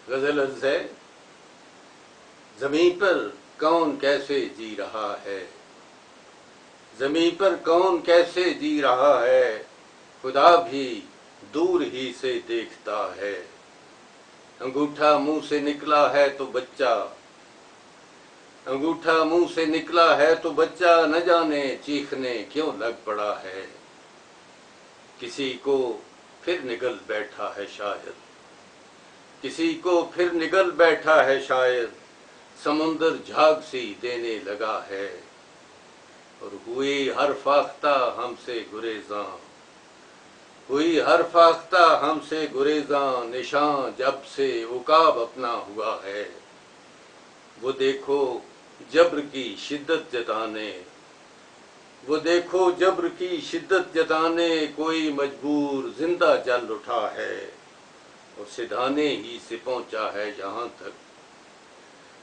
गजल है। ज़मीं पर कौन कैसे जी रहा है, ज़मीं पर कौन कैसे जी रहा है, खुदा भी दूर ही से देखता है। अंगूठा मुंह से निकला है तो बच्चा, अंगूठा मुंह से निकला है तो बच्चा न जाने चीखने क्यों लग पड़ा है। किसी को फिर निगल बैठा है शायद, किसी को फिर निगल बैठा है शायद, समुंदर झाग सी देने लगा है। और हुई हर फाख्ता हमसे गुरेज़ां, हुई हर फाख्ता हमसे गुरेज़ां, निशान जब से उकाब अपना हुआ है। वो देखो जब्र की शिद्दत जताने, वो देखो जब्र की शिद्दत जताने, कोई मजबूर जिंदा जल उठा है। और सिधाने ही से पहुंचा है यहाँ तक,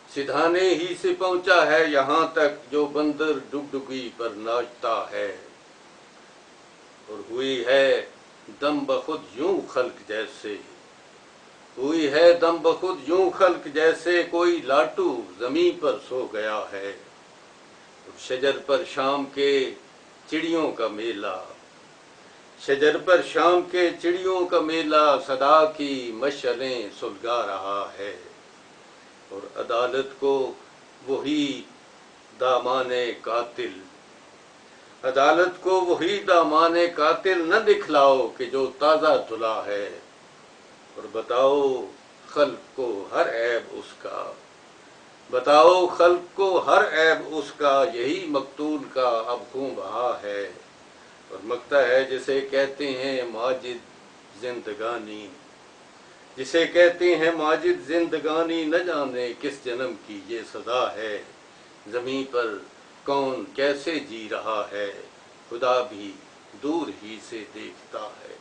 सिधाने ही से पहुंचा है यहाँ तक, जो बंदर डुगडुगी पर नाचता है। और हुई है दम बखुद यूं खल्क जैसे, हुई है दम बखुद यूं खल्क जैसे, कोई लाटू जमीन पर सो गया है। और शजर पर शाम के चिड़ियों का मेला, शजर पर शाम के चिड़ियों का मेला, सदा की मशअलें सुलगा रहा है। और अदालत को वही दामाने कातिल, अदालत को वही दामाने कातिल न दिखलाओ कि जो ताज़ा धुला है। और बताओ खल्क को हर ऐब उसका, बताओ खल्क को हर ऐब उसका, यही मकतूल का अब खून बहा है। और मकता है जिसे कहते हैं माजिद जिंदगानी, जिसे कहते हैं माजिद जिंदगानी, न जाने किस जन्म की ये सदा है। ज़मीं पर कौन कैसे जी रहा है, खुदा भी दूर ही से देखता है।